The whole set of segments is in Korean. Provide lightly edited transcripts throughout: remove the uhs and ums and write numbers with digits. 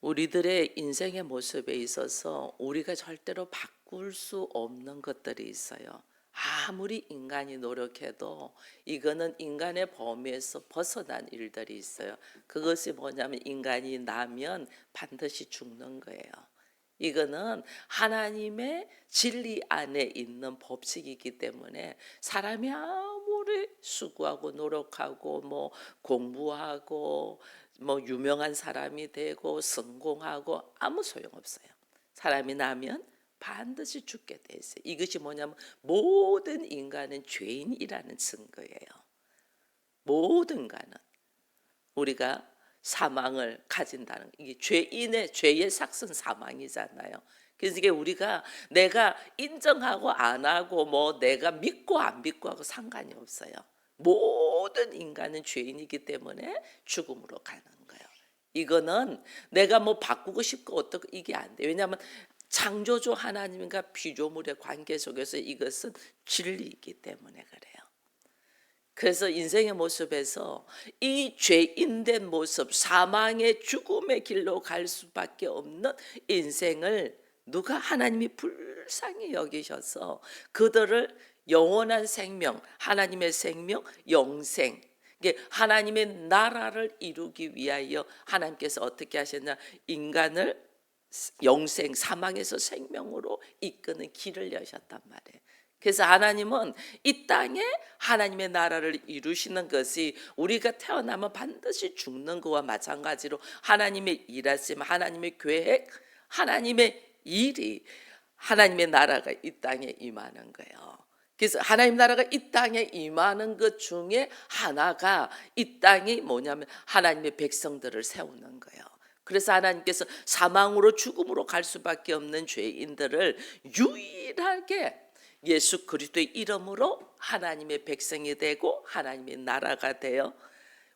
우리들의 인생의 모습에 있어서 우리가 절대로 바꿀 수 없는 것들이 있어요. 아무리 인간이 노력해도 이거는 인간의 범위에서 벗어난 일들이 있어요. 그것이 뭐냐면 인간이 나면 반드시 죽는 거예요. 이거는 하나님의 진리 안에 있는 법칙이기 때문에 사람이 아무리 수고하고 노력하고 뭐 공부하고 뭐 유명한 사람이 되고 성공하고 아무 소용없어요. 사람이 나면 반드시 죽게 돼 있어요. 이것이 뭐냐면 모든 인간은 죄인이라는 증거예요. 모든 인간은 우리가 사망을 가진다는, 이게 죄의 삭은 사망이잖아요. 그래서 이게 우리가 내가 인정하고 안 하고 뭐 내가 믿고 안 믿고 하고 상관이 없어요. 모든 인간은 죄인이기 때문에 죽음으로 가는 거예요. 이거는 내가 뭐 바꾸고 싶고 어떻게 이게 안 돼. 왜냐하면 창조주 하나님과 피조물의 관계 속에서 이것은 진리이기 때문에 그래요. 그래서 인생의 모습에서 이 죄인된 모습, 사망의 죽음의 길로 갈 수밖에 없는 인생을 누가 하나님이 불쌍히 여기셔서 그들을 영원한 생명, 하나님의 생명, 영생, 이게 하나님의 나라를 이루기 위하여 하나님께서 어떻게 하셨냐, 인간을 영생, 사망에서 생명으로 이끄는 길을 여셨단 말이에요. 그래서 하나님은 이 땅에 하나님의 나라를 이루시는 것이 우리가 태어나면 반드시 죽는 것과 마찬가지로 하나님의 일하심, 하나님의 계획, 하나님의 일이, 하나님의 나라가 이 땅에 임하는 거예요. 그래서 하나님 나라가 이 땅에 임하는 것 중에 하나가 이 땅이 뭐냐면 하나님의 백성들을 세우는 거예요. 그래서 하나님께서 사망으로 죽음으로 갈 수밖에 없는 죄인들을 유일하게 예수 그리스도의 이름으로 하나님의 백성이 되고 하나님의 나라가 되어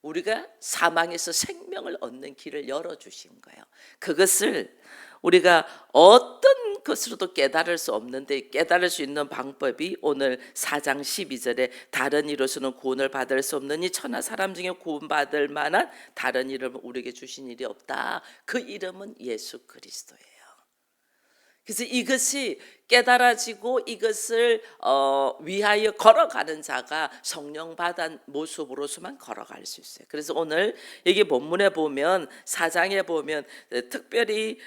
우리가 사망에서 생명을 얻는 길을 열어주신 거예요. 그것을 우리가 어떤 것으로도 깨달을 수 없는데 깨달을 수 있는 방법이 오늘 4장 12절에 다른 이로서는 구원을 받을 수 없느니 천하 사람 중에 구원받을 만한 다른 이름을 우리에게 주신 일이 없다. 그 이름은 예수 그리스도예요. 그래서 이것이 깨달아지고 이것을 위하여 걸어가는 자가 성령 받은 모습으로서만 걸어갈 수 있어요. 그래서 오늘 여기 본문에 보면 4장에 보면 특별히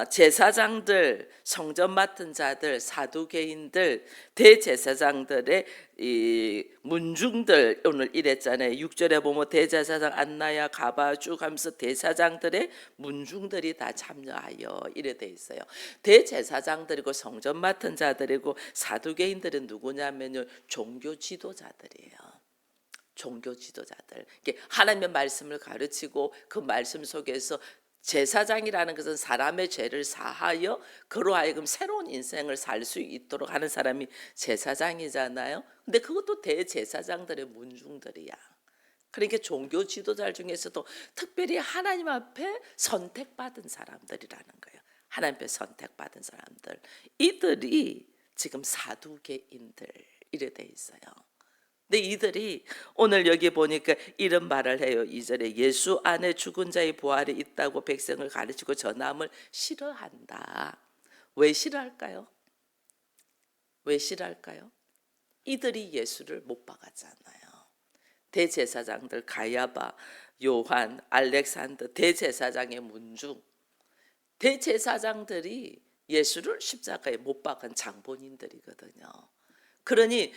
제사장들, 성전 맡은 자들, 사두개인들, 대제사장들의 이 문중들, 오늘 이랬잖아요. 6절에 보면 대제사장 안나야 가바 쭉 하면서 대사장들의 문중들이 다 참여하여 이래 돼 있어요. 대제사장들이고 성전 맡은 자들이고 사두개인들은 누구냐면요, 종교 지도자들이에요. 종교 지도자들. 하나님의 말씀을 가르치고 그 말씀 속에서 제사장이라는 것은 사람의 죄를 사하여 그로 하여금 새로운 인생을 살 수 있도록 하는 사람이 제사장이잖아요. 근데 그것도 대제사장들의 문중들이야. 그러니까 종교 지도자 중에서도 특별히 하나님 앞에 선택받은 사람들이라는 거예요. 하나님 앞에 선택받은 사람들, 이들이 지금 사두개인들 이래 돼 있어요. 근데 이들이 오늘 여기 보니까 이런 말을 해요. 2절에 예수 안에 죽은 자의 부활이 있다고 백성을 가르치고 전함을 싫어한다. 왜 싫어할까요? 왜 싫어할까요? 이들이 예수를 못 박았잖아요. 대제사장들 가야바, 요한, 알렉산더, 대제사장의 문중, 대제사장들이 예수를 십자가에 못 박은 장본인들이거든요. 그러니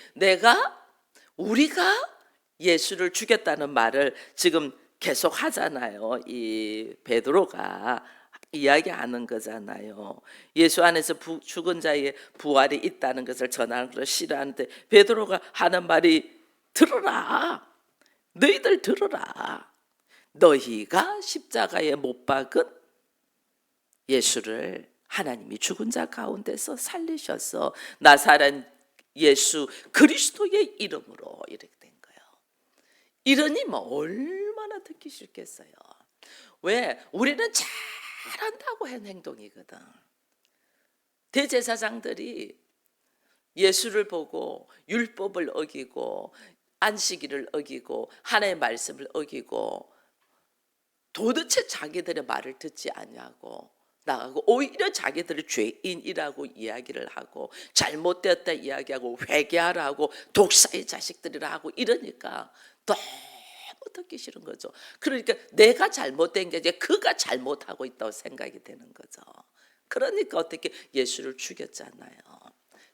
우리가 예수를 죽였다는 말을 지금 계속 하잖아요. 이 베드로가 이야기하는 거잖아요. 예수 안에서 죽은 자의 부활이 있다는 것을 전하는 것을 싫어하는데 베드로가 하는 말이 들어라. 너희들 들어라. 너희가 십자가에 못 박은 예수를 하나님이 죽은 자 가운데서 살리셔서 나사렛 예수 그리스도의 이름으로 이렇게 된 거예요. 이러니 뭐 얼마나 듣기 싫겠어요. 왜? 우리는 잘한다고 한 행동이거든. 대제사장들이 예수를 보고 율법을 어기고 안식일을 어기고 하나님의 말씀을 어기고 도대체 자기들의 말을 듣지 아니하고 나가고 오히려 자기들을 죄인이라고 이야기를 하고 잘못되었다 이야기하고 회개하라고 독사의 자식들이라 하고 이러니까 너무 듣기 싫은 거죠. 그러니까 내가 잘못된 게 아니라 그가 잘못하고 있다고 생각이 되는 거죠. 그러니까 어떻게 예수를 죽였잖아요.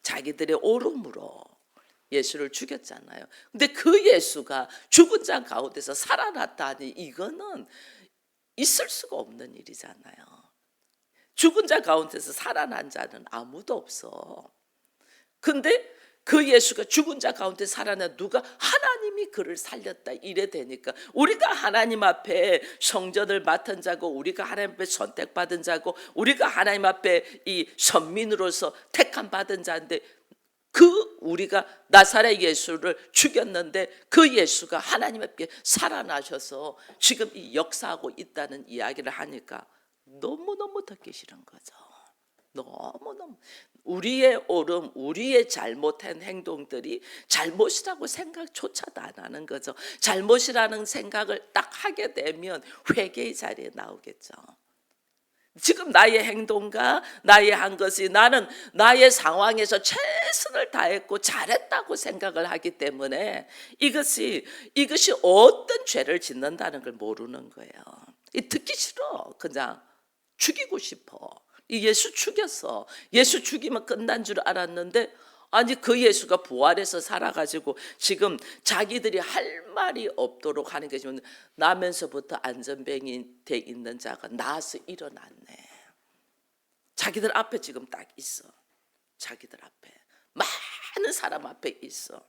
자기들의 오름으로 예수를 죽였잖아요. 근데 그 예수가 죽은 자 가운데서 살아났다니 이거는 있을 수가 없는 일이잖아요. 죽은 자 가운데서 살아난 자는 아무도 없어. 근데 그 예수가 죽은 자 가운데 살아난 누가 하나님이 그를 살렸다 이래 되니까 우리가 하나님 앞에 성전을 맡은 자고 우리가 하나님 앞에 선택받은 자고 우리가 하나님 앞에 이 선민으로서 택함 받은 자인데 그 우리가 나사렛 예수를 죽였는데 그 예수가 하나님 앞에 살아나셔서 지금 이 역사하고 있다는 이야기를 하니까 너무너무 듣기 싫은 거죠. 너무너무 우리의 오름, 우리의 잘못한 행동들이 잘못이라고 생각조차도 안 하는 거죠. 잘못이라는 생각을 딱 하게 되면 회개의 자리에 나오겠죠. 지금 나의 행동과 나의 한 것이 나는 나의 상황에서 최선을 다했고 잘했다고 생각을 하기 때문에 이것이 어떤 죄를 짓는다는 걸 모르는 거예요. 듣기 싫어. 그냥 죽이고 싶어. 이 예수 죽였어. 예수 죽이면 끝난 줄 알았는데 아니 그 예수가 부활해서 살아가지고 지금 자기들이 할 말이 없도록 하는 게 지금 나면서부터 안전뱅이 돼 있는 자가 나와서 일어났네. 자기들 앞에 지금 딱 있어. 자기들 앞에 많은 사람 앞에 있어.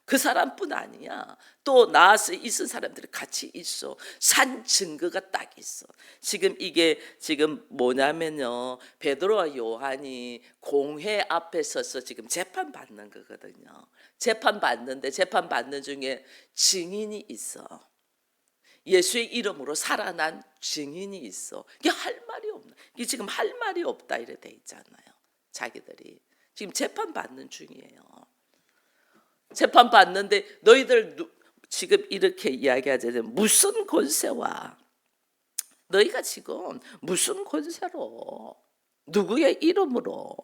그 사람뿐 아니야. 또 나와서 있은 사람들이 같이 있어. 산 증거가 딱 있어. 지금 이게 지금 뭐냐면요. 베드로와 요한이 공회 앞에 서서 지금 재판 받는 거거든요. 재판 받는데 재판 받는 중에 증인이 있어. 예수의 이름으로 살아난 증인이 있어. 이게 할 말이 없나? 이게 지금 할 말이 없다 이래 돼 있잖아요. 자기들이 지금 재판 받는 중이에요. 재판 받는데 너희들 지금 이렇게 이야기하자면 무슨 권세와 너희가 지금 무슨 권세로 누구의 이름으로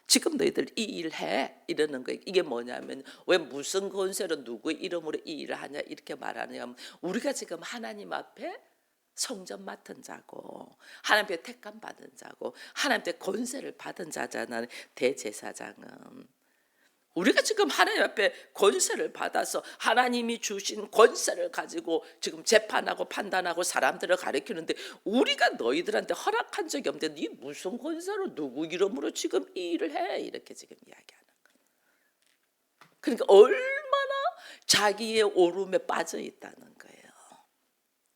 지금 너희들 이 일 해 이러는 거예요. 이게 뭐냐면 왜 무슨 권세로 누구의 이름으로 이 일을 하냐 이렇게 말하냐면 우리가 지금 하나님 앞에 성전 맡은 자고 하나님 앞에 택감 받은 자고 하나님 앞에 권세를 받은 자잖아요. 대제사장은 우리가 지금 하나님 앞에 권세를 받아서 하나님이 주신 권세를 가지고 지금 재판하고 판단하고 사람들을 가리키는데 우리가 너희들한테 허락한 적이 없는데 네 무슨 권세로 누구 이름으로 지금 이 일을 해 이렇게 지금 이야기하는 거예요. 그러니까 얼마나 자기의 오름에 빠져 있다는 거예요.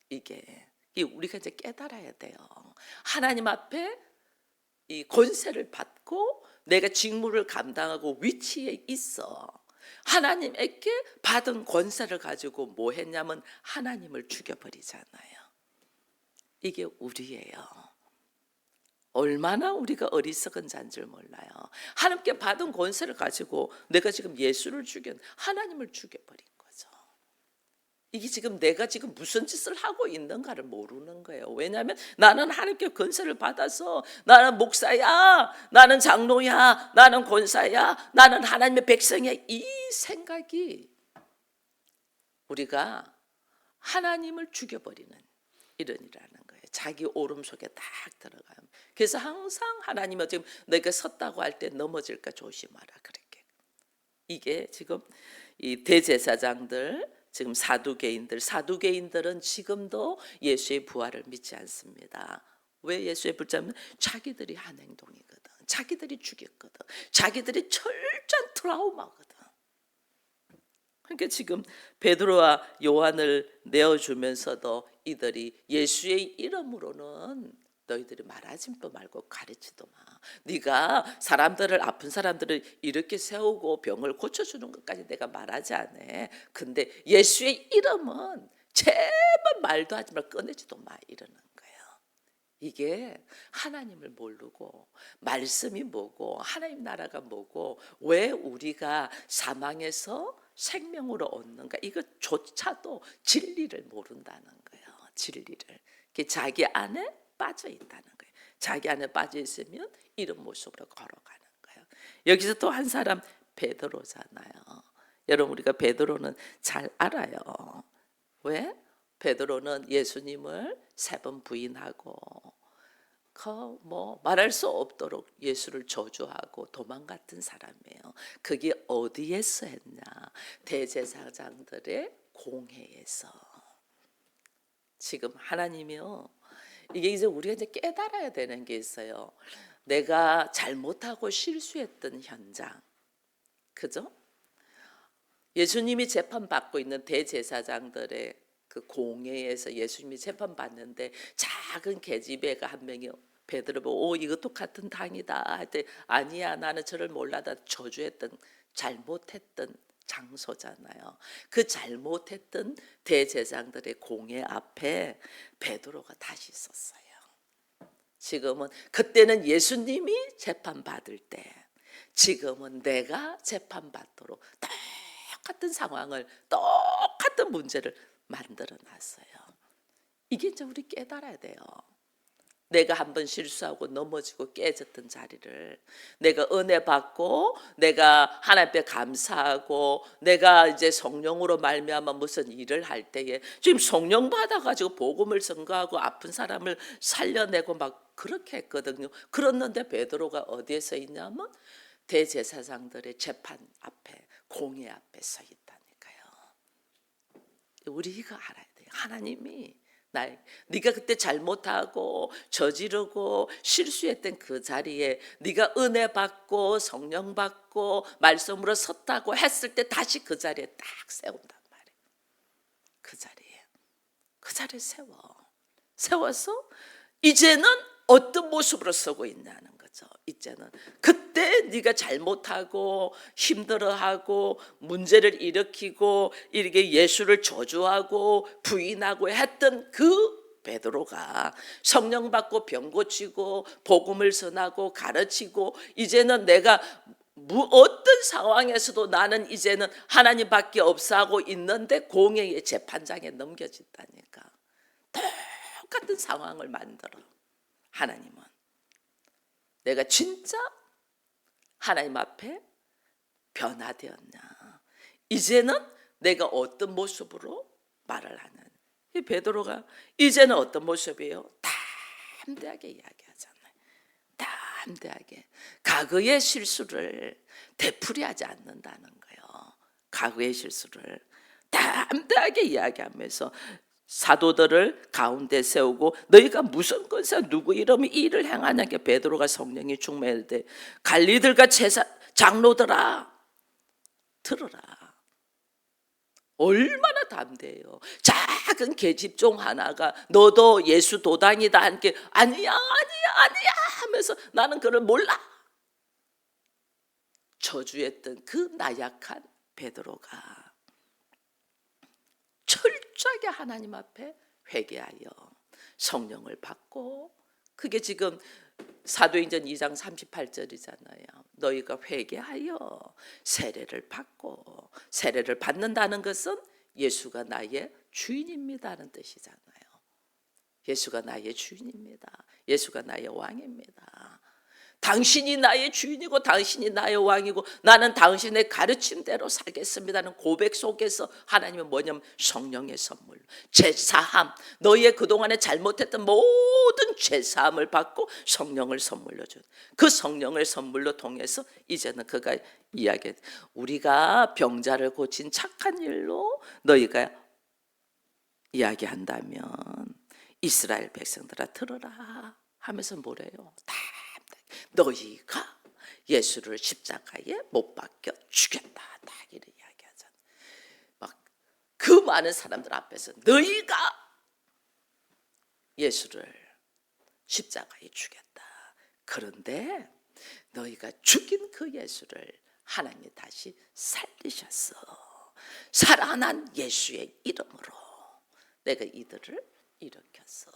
이게 우리가 이제 깨달아야 돼요. 하나님 앞에 이 권세를 받고 내가 직무를 감당하고 위치에 있어. 하나님에게 받은 권세를 가지고 뭐 했냐면 하나님을 죽여버리잖아요. 이게 우리예요. 얼마나 우리가 어리석은 자인 줄 몰라요. 하나님께 받은 권세를 가지고 내가 지금 예수를 죽인 하나님을 죽여버린 거죠. 이게 지금 내가 지금 무슨 짓을 하고 있는가를 모르는 거예요. 왜냐하면 나는 하나님께 권세를 받아서 나는 목사야, 나는 장로야, 나는 권사야, 나는 하나님의 백성이야. 이 생각이 우리가 하나님을 죽여버리는 이런이라는 거예요. 자기 오름 속에 딱 들어가요. 그래서 항상 하나님은 지금 내가 섰다고 할 때 넘어질까 조심하라 그렇게. 이게 지금 이 대제사장들 지금 사두개인들은 지금도 예수의 부활을 믿지 않습니다. 왜 예수의 부활을? 자기들이 한 행동이거든. 자기들이 죽였거든. 자기들이 철저한 트라우마거든. 그러니까 지금 베드로와 요한을 내어주면서도 이들이 예수의 이름으로는 너희들이 말하지도 말고 가르치도 마. 네가 아픈 사람들을 이렇게 세우고 병을 고쳐주는 것까지 내가 말하지 않아. 근데 예수의 이름은 제발 말도 하지 말고 꺼내지도 마 이러는 거예요. 이게 하나님을 모르고 말씀이 뭐고 하나님 나라가 뭐고 왜 우리가 사망에서 생명으로 얻는가 이것조차도 진리를 모른다는 거예요. 진리를. 자기 안에 빠져 있다는 거예요. 자기 안에 빠져 있으면 이런 모습으로 걸어가는 거예요. 여기서 또 한 사람 베드로잖아요. 여러분 우리가 베드로는 잘 알아요. 왜? 베드로는 예수님을 3번 부인하고 말할 수 없도록 예수를 저주하고 도망갔던 사람이에요. 그게 어디에서 했냐? 대제사장들의 공회에서. 지금 하나님이요, 이게 이제 우리가 이제 깨달아야 되는 게 있어요. 내가 잘못하고 실수했던 현장, 그죠? 예수님이 재판받고 있는 대제사장들의 그 공회에서 예수님이 재판받는데 작은 계집애가 한 명이 베드로 보고 이것도 같은 당이다 할 때 아니야 나는 저를 몰라다 저주했던 잘못했던 장소잖아요. 그 잘못했던 대제사장들의 공회 앞에 베드로가 다시 있었어요. 지금은 그때는 예수님이 재판받을 때, 지금은 내가 재판받도록 똑같은 상황을 똑같은 문제를 만들어 놨어요. 이게 이제 우리 깨달아야 돼요. 내가 한번 실수하고 넘어지고 깨졌던 자리를 내가 은혜 받고 내가 하나님 앞에 감사하고 내가 이제 성령으로 말미암아 무슨 일을 할 때에 지금 성령 받아가지고 복음을 전가하고 아픈 사람을 살려내고 막 그렇게 했거든요. 그랬는데 베드로가 어디에 서 있냐면 대제사장들의 재판 앞에 공회 앞에 서 있다니까요. 우리가 알아야 돼요. 하나님이 네가 그때 잘못하고 저지르고 실수했던 그 자리에 네가 은혜 받고 성령 받고 말씀으로 섰다고 했을 때 다시 그 자리에 딱 세운단 말이에요. 그 자리에 세워서 이제는 어떤 모습으로 서고 있냐는 거죠. 이제는 그때 네가 잘못하고 힘들어하고 문제를 일으키고 이렇게 예수를 저주하고 부인하고 했던 그 베드로가 성령 받고 병 고치고 복음을 전하고 가르치고 이제는 내가 어떤 상황에서도 나는 이제는 하나님밖에 없어 하고 있는데 공회의 재판장에 넘겨진다니까. 똑같은 상황을 만들어. 하나님은 내가 진짜 하나님 앞에 변화되었냐, 이제는 내가 어떤 모습으로 말을 하는. 이 베드로가 이제는 어떤 모습이에요? 담대하게 이야기하잖아요. 담대하게 과거의 실수를 되풀이하지 않는다는 거예요. 과거의 실수를 담대하게 이야기하면서 사도들을 가운데 세우고 너희가 무슨 것에 누구 이름이 이 일을 행하냐게 베드로가 성령이 충만할 때 관리들과 제사 장로들아 들어라. 얼마나 담대해요. 작은 계집종 하나가 너도 예수 도당이다 하니까 아니야 하면서 나는 그를 몰라. 저주했던 그 나약한 베드로가 철저하게 하나님 앞에 회개하여 성령을 받고, 그게 지금 사도행전 2장 38절이잖아요. 너희가 회개하여 세례를 받고, 세례를 받는다는 것은 예수가 나의 주인입니다는 뜻이잖아요. 예수가 나의 주인입니다. 예수가 나의 왕입니다. 당신이 나의 주인이고 당신이 나의 왕이고 나는 당신의 가르침대로 살겠습니다는 고백 속에서 하나님은 뭐냐면 성령의 선물, 죄사함, 너희의 그동안에 잘못했던 모든 죄사함을 받고 성령을 선물로 준, 그 성령을 선물로 통해서 이제는 그가 이야기해, 우리가 병자를 고친 착한 일로 너희가 이야기한다면 이스라엘 백성들아 들어라 하면서 뭐래요? 너희가 예수를 십자가에 못 박혀 죽였다. 딱 이런 이야기하잖아. 막 그 많은 사람들 앞에서 너희가 예수를 십자가에 죽였다. 그런데 너희가 죽인 그 예수를 하나님이 다시 살리셨어. 살아난 예수의 이름으로 내가 이들을 일으켰어.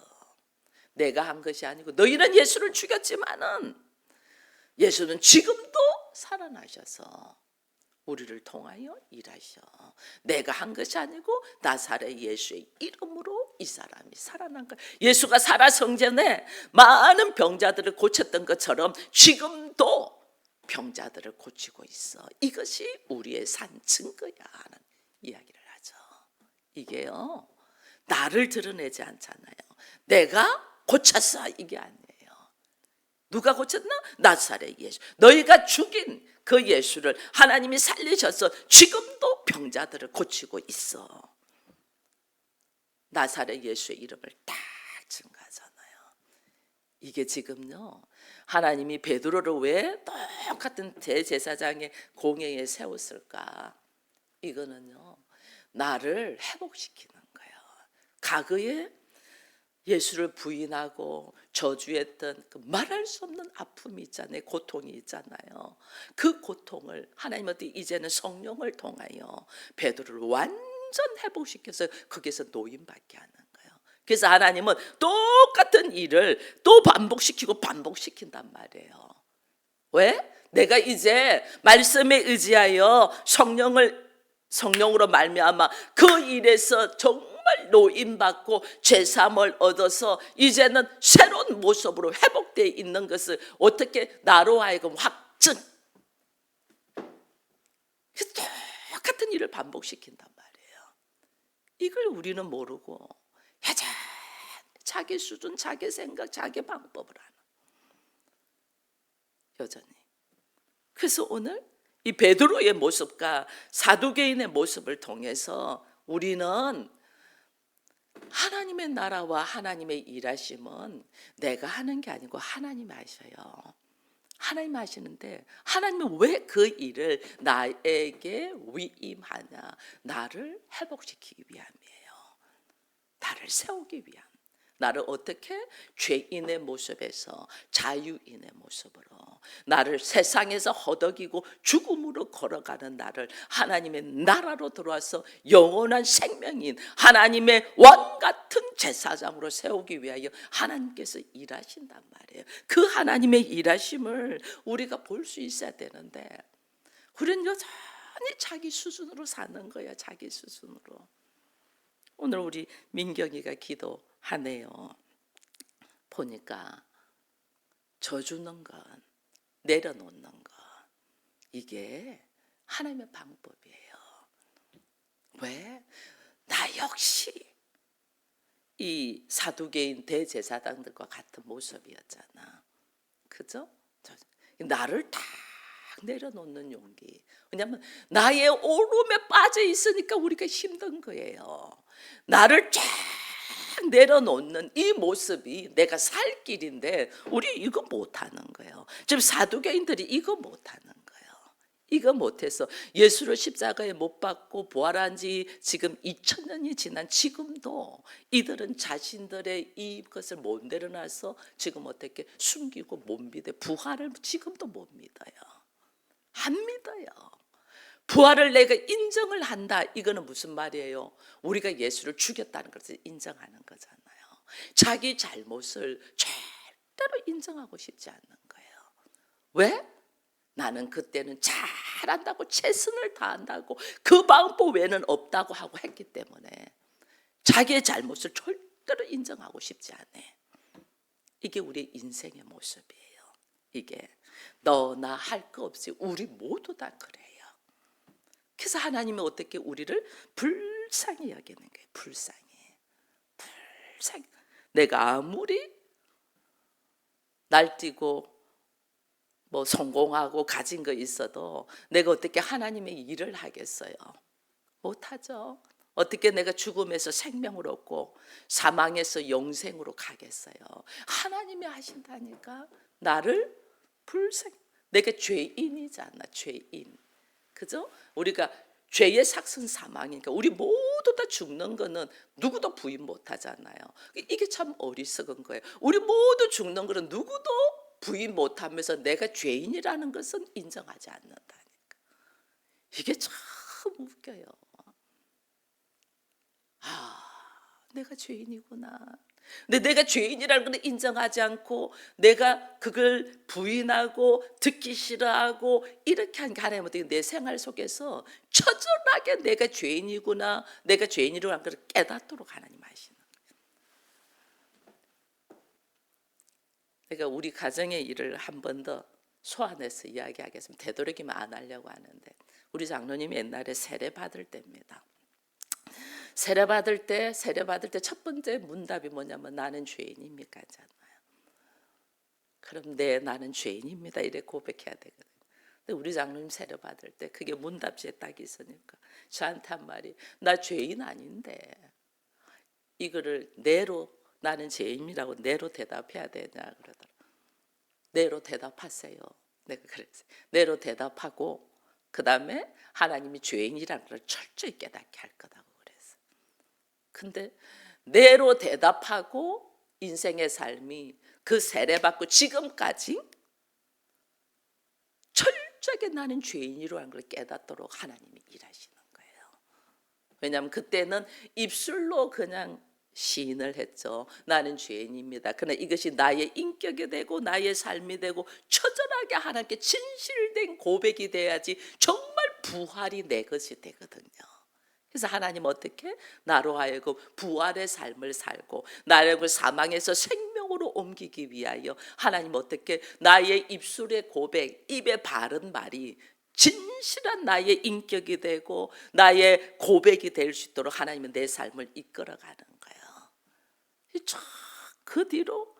내가 한 것이 아니고 너희는 예수를 죽였지만은 예수는 지금도 살아나셔서 우리를 통하여 일하셔. 내가 한 것이 아니고 나사렛 예수의 이름으로 이 사람이 살아난 거야. 예수가 살아생전에 많은 병자들을 고쳤던 것처럼 지금도 병자들을 고치고 있어. 이것이 우리의 산 증거야 하는 이야기를 하죠. 이게요, 나를 드러내지 않잖아요. 내가 고쳤어 이게 아니에요. 누가 고쳤나? 나사렛 예수. 너희가 죽인 그 예수를 하나님이 살리셔서 지금도 병자들을 고치고 있어. 나사렛 예수의 이름을 딱 증거하잖아요. 이게 지금요, 하나님이 베드로를 왜 똑같은 대제사장의 공회에 세웠을까? 이거는요, 나를 회복시키는 거예요. 과거에 예수를 부인하고 저주했던 그 말할 수 없는 아픔이 있잖아요. 고통이 있잖아요. 그 고통을 하나님 어떻게 이제는 성령을 통하여 베드로를 완전 회복시켜서 거기서 노임받게 하는 거예요. 그래서 하나님은 똑같은 일을 또 반복시킨단 말이에요. 왜? 내가 이제 말씀에 의지하여 성령으로 말미암아 그 일에서 정말 노임받고 죄사함을 얻어서 이제는 새로운 모습으로 회복되어 있는 것을 어떻게 나로 하여금 확증, 똑같은 일을 반복시킨단 말이에요. 이걸 우리는 모르고 여전히 자기 수준, 자기 생각, 자기 방법을 하는, 여전히. 그래서 오늘 이 베드로의 모습과 사두개인의 모습을 통해서 우리는 하나님의 나라와 하나님의 일하심은 내가 하는 게 아니고 하나님이 하셔요. 하나님 하시는데 하나님은 왜 그 일을 나에게 위임하냐? 나를 회복시키기 위함이에요. 나를 세우기 위함. 나를 어떻게? 죄인의 모습에서 자유인의 모습으로, 나를 세상에서 허덕이고 죽음으로 걸어가는 나를 하나님의 나라로 들어와서 영원한 생명인 하나님의 왕 같은 제사장으로 세우기 위하여 하나님께서 일하신단 말이에요. 그 하나님의 일하심을 우리가 볼 수 있어야 되는데 우리는 여전히 자기 수준으로 사는 거야. 자기 수준으로. 오늘 우리 민경이가 기도하네요. 보니까 져주는 건, 내려놓는 것, 이게 하나님의 방법이에요. 왜? 나 역시 이 사두개인 대제사장들과 같은 모습이었잖아. 그죠? 나를 다 내려놓는 용기. 왜냐하면 나의 오름에 빠져 있으니까 우리가 힘든 거예요. 나를 쫙 내려놓는 이 모습이 내가 살 길인데 우리 이거 못하는 거예요. 지금 사두개인들이 이거 못하는 거예요. 이거 못해서 예수를 십자가에 못 박고 부활한 지 지금 2000년이 지난 지금도 이들은 자신들의 이것을 못 내려놔서 지금 어떻게 숨기고 못 믿어요. 부활을 지금도 못 믿어요. 안 믿어요. 부활을 내가 인정을 한다. 이거는 무슨 말이에요? 우리가 예수를 죽였다는 것을 인정하는 거잖아요. 자기 잘못을 절대로 인정하고 싶지 않는 거예요. 왜? 나는 그때는 잘한다고, 최선을 다한다고, 그 방법 외에는 없다고 하고 했기 때문에 자기의 잘못을 절대로 인정하고 싶지 않아. 이게 우리 인생의 모습이에요. 이게 너나 할 거 없이 우리 모두 다 그래요. 그래서 하나님이 어떻게 우리를 불쌍히 여기는 거예요. 불쌍히. 내가 아무리 날뛰고 뭐 성공하고 가진 거 있어도 내가 어떻게 하나님의 일을 하겠어요? 못하죠. 어떻게 내가 죽음에서 생명을 얻고 사망에서 영생으로 가겠어요? 하나님이 하신다니까. 나를 내가 죄인이잖아. 죄인. 그죠? 우리가 죄의 삭은 사망이니까 우리 모두 다 죽는 거는 누구도 부인 못 하잖아요. 이게 참 어리석은 거예요. 우리 모두 죽는 거는 누구도 부인 못 하면서 내가 죄인이라는 것은 인정하지 않는다니까. 이게 참 웃겨요. 아, 내가 죄인이구나. 근데 내가 죄인이라는 걸 인정하지 않고 내가 그걸 부인하고 듣기 싫어하고 이렇게 한 게 하나님 어떻게 내 생활 속에서 처절하게 내가 죄인이구나, 내가 죄인이라는 걸 깨닫도록 하나님 하시는 거예요. 그러니까 우리 가정의 일을 한 번 더 소환해서 이야기하겠습니다. 되도록이면 안 하려고 하는데, 우리 장로님이 옛날에 세례 받을 때입니다. 세례 받을 때 첫 번째 문답이 뭐냐면 나는 죄인입니까? 잖아요. 그럼 네, 나는 죄인입니다. 이래 고백해야 되거든요. 근데 우리 장로님 세례 받을 때 그게 문답지에 딱 있으니까 저한테 한 말이, 나 죄인 아닌데 이거를 네로, 나는 죄인이라고 네로 대답해야 되냐 그러더라고요. 네로 대답하세요. 내가 그랬어요. 네로 대답하고 그 다음에 하나님이 죄인이라는 걸 철저히 깨닫게 할 거다고 그랬어요. 근데 네로 대답하고 인생의 삶이 그 세례받고 지금까지 철저하게 나는 죄인이로 한 걸 깨닫도록 하나님이 일하시는 거예요. 왜냐하면 그때는 입술로 그냥 시인을 했죠. 나는 죄인입니다. 그러나 이것이 나의 인격이 되고 나의 삶이 되고 처절하게 하나님께 진실된 고백이 돼야지 정말 부활이 내 것이 되거든요. 그래서 하나님 어떻게 나로 하여금 부활의 삶을 살고 나를 사망에서 생명으로 옮기기 위하여 하나님 어떻게 나의 입술의 고백, 입에 바른 말이 진실한 나의 인격이 되고 나의 고백이 될 수 있도록 하나님은 내 삶을 이끌어가는 거예요. 그 뒤로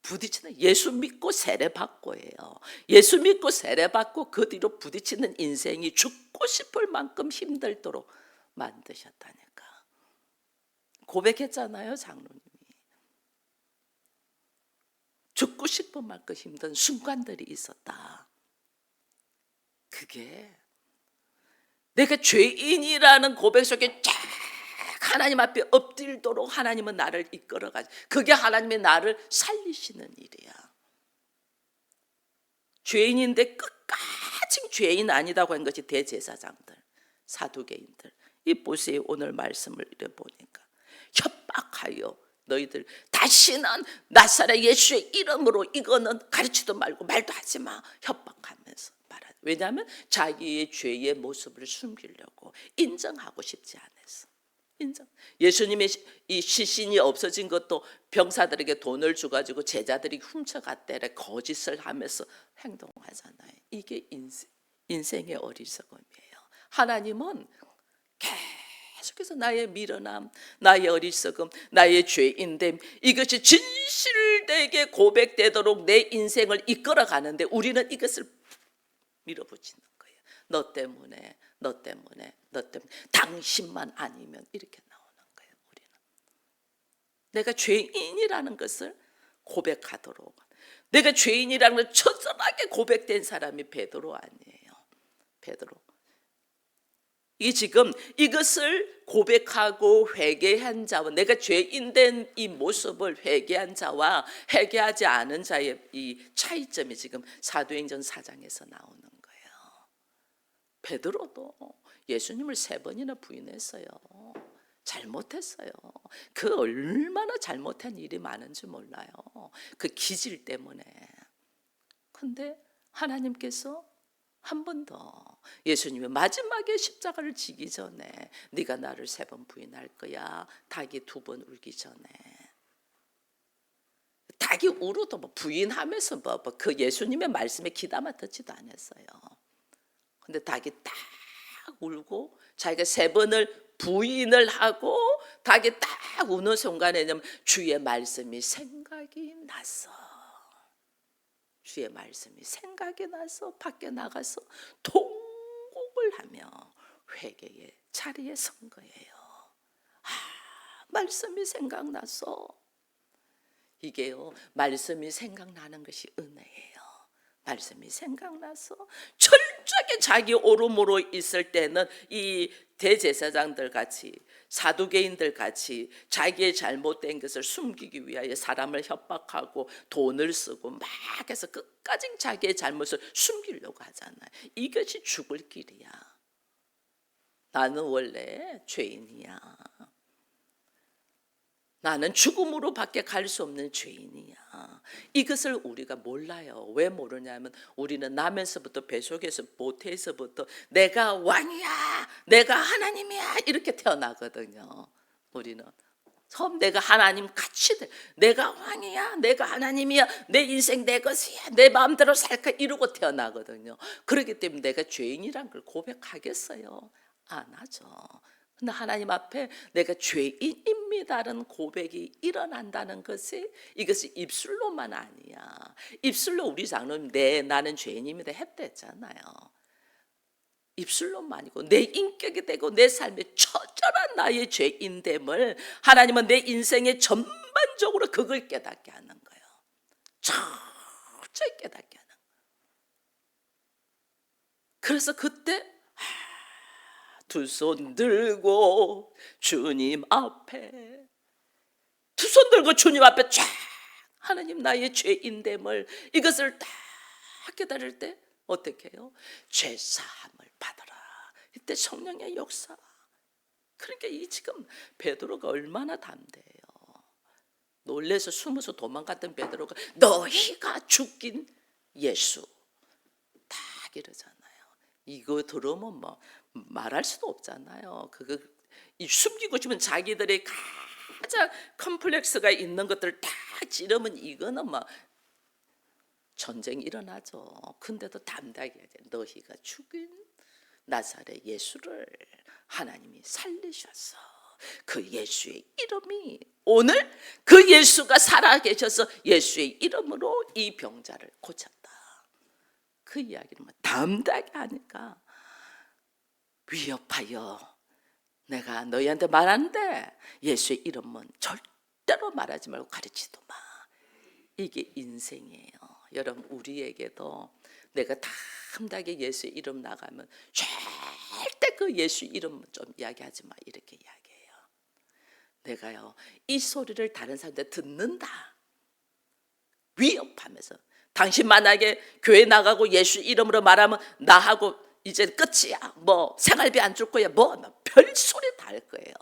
부딪히는, 예수 믿고 세례 받고예요. 예수 믿고 세례 받고 그 뒤로 부딪히는 인생이 죽고 싶을 만큼 힘들도록 만드셨다니까. 고백했잖아요, 장로님이. 죽고 싶은 만큼 힘든 순간들이 있었다. 그게 내가 죄인이라는 고백 속에 쫙 하나님 앞에 엎드리도록 하나님은 나를 이끌어가지. 그게 하나님의 나를 살리시는 일이야. 죄인인데 끝까지 죄인 아니다고 한 것이 대제사장들, 사두개인들. 이 보세요, 오늘 말씀을 이래 보니까 협박하여 너희들 다시는 나사렛 예수의 이름으로 이거는 가르치도 말고 말도 하지 마, 협박하면서 말하죠. 왜냐하면 자기의 죄의 모습을 숨기려고 인정하고 싶지 않았어. 인정. 예수님의 이 시신이 없어진 것도 병사들에게 돈을 주가지고 제자들이 훔쳐갔대래 거짓을 하면서 행동하잖아요. 이게 인생의 어리석음이에요. 하나님은 계속해서 나의 미련함, 나의 어리석음, 나의 죄인됨, 이것이 진실되게 고백되도록 내 인생을 이끌어가는데 우리는 이것을 밀어붙이는 거예요. 너 때문에, 너 때문에, 너 때문에, 당신만 아니면, 이렇게 나오는 거예요. 우리는 내가 죄인이라는 것을 고백하도록, 내가 죄인이라는 걸 처절하게 고백된 사람이 베드로 아니에요. 베드로. 이 지금 이것을 고백하고 회개한 자와, 내가 죄인된 이 모습을 회개한 자와 회개하지 않은 자의 이 차이점이 지금 사도행전 4장에서 나오는 거예요. 베드로도 예수님을 3번이나 부인했어요. 잘못했어요. 그 얼마나 잘못한 일이 많은지 몰라요. 그 기질 때문에. 근데 하나님께서 한 번 더, 예수님이 마지막에 십자가를 지기 전에 네가 나를 3번 부인할 거야. 닭이 2번 울기 전에. 닭이 울어도 뭐 부인하면서 그 예수님의 말씀에 귀담아 듣지도 않았어요. 근데 닭이 딱 울고 자기가 3번을 부인을 하고 닭이 딱 우는 순간에 주의 말씀이 생각이 났어. 주의 말씀이 생각이 나서 밖에 나가서 통곡을 하며 회개의 자리에 선 거예요. 말씀이 생각나서. 이게요, 말씀이 생각나는 것이 은혜예요. 말씀이 생각나서 철저하게 자기 오름으로 있을 때는 이 대제사장들 같이, 사두개인들 같이 자기의 잘못된 것을 숨기기 위하여 사람을 협박하고 돈을 쓰고 막 해서 끝까지 자기의 잘못을 숨기려고 하잖아요. 이것이 죽을 길이야. 나는 원래 죄인이야. 나는 죽음으로 밖에 갈 수 없는 죄인이야. 이것을 우리가 몰라요. 왜 모르냐면 우리는 나면서부터 뱃속에서 모태에서부터 내가 왕이야, 내가 하나님이야 이렇게 태어나거든요. 우리는 처음 내가 하나님 같이 내가 왕이야, 내가 하나님이야, 내 인생 내 것이야, 내 마음대로 살까 이러고 태어나거든요. 그렇기 때문에 내가 죄인이란 걸 고백하겠어요? 안 하죠. 근데 하나님 앞에 내가 죄인입니다라는 고백이 일어난다는 것이 이것이 입술로만 아니야. 입술로 우리 장로님 나는 죄인입니다 했댔잖아요. 입술로만이고 내 인격이 되고 내 삶의 처절한 나의 죄인됨을 하나님은 내 인생의 전반적으로 그걸 깨닫게 하는 거예요. 철저히 깨닫게 하는 거예요. 그래서 그때 두 손 들고 주님 앞에 두 손 들고 주님 앞에 쫙 하나님 나의 죄인됨을 이것을 딱 깨달을 때 어떻게 해요? 죄사함을 받아라. 이때 성령의 역사. 그러니까 이 지금 베드로가 얼마나 담대해요. 놀래서 숨어서 도망갔던 베드로가 너희가 죽긴 예수 딱 이러잖아요. 이거 들으면 뭐 말할 수도 없잖아요. 그거 숨기고 싶은 자기들의 가장 컴플렉스가 있는 것들을 다 찌르면 이거는 뭐 전쟁이 일어나죠. 근데도 담대하게 해야 돼. 너희가 죽인 나사렛 예수를 하나님이 살리셨어. 그 예수의 이름이 오늘 그 예수가 살아계셔서 예수의 이름으로 이 병자를 고쳤다. 그 이야기를 담대하게 하니까 위협하여 내가 너희한테 말하는데 예수의 이름은 절대로 말하지 말고 가르치도 마. 이게 인생이에요. 여러분 우리에게도 내가 담대하게 예수의 이름 나가면 절대 그 예수 이름 좀 이야기하지 마 이렇게 이야기해요. 내가요 이 소리를 다른 사람들 듣는다 위협하면서 당신 만약에 교회 나가고 예수 이름으로 말하면 나하고 이제 끝이야. 뭐 생활비 안 줄 거야. 뭐 별소리 다 할 거예요.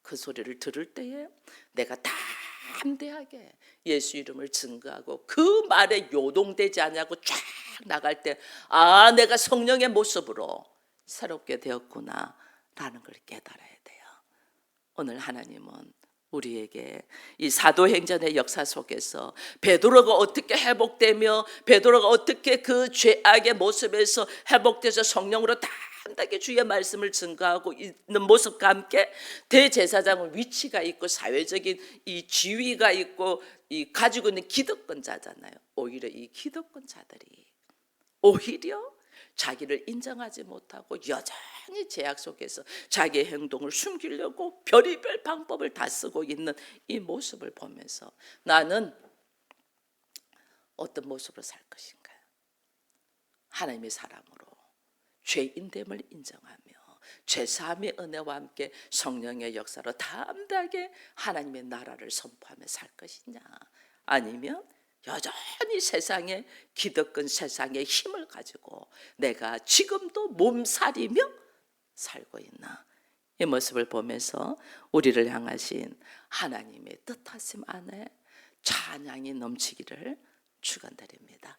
그 소리를 들을 때에 내가 담대하게 예수 이름을 증거하고 그 말에 요동되지 않냐고 쫙 나갈 때 아 내가 성령의 모습으로 새롭게 되었구나 라는 걸 깨달아야 돼요. 오늘 하나님은 우리에게 이 사도행전의 역사 속에서 베드로가 어떻게 회복되며 베드로가 어떻게 그 죄악의 모습에서 회복돼서 성령으로 담대하게 주의 말씀을 증거하고 있는 모습과 함께 대제사장은 위치가 있고 사회적인 이 지위가 있고 이 가지고 있는 기득권자잖아요. 오히려 이 기득권자들이 오히려 자기를 인정하지 못하고 여전히 제약 속에서 자기의 행동을 숨기려고 별의별 방법을 다 쓰고 있는 이 모습을 보면서 나는 어떤 모습으로 살 것인가? 하나님의 사람으로 죄인됨을 인정하며 죄사함의 은혜와 함께 성령의 역사로 담대하게 하나님의 나라를 선포하며 살 것이냐? 아니면 여전히 세상의 기득권 세상의 힘을 가지고 내가 지금도 몸살이며 살고 있나? 이 모습을 보면서 우리를 향하신 하나님의 뜻하심 안에 찬양이 넘치기를 축원드립니다.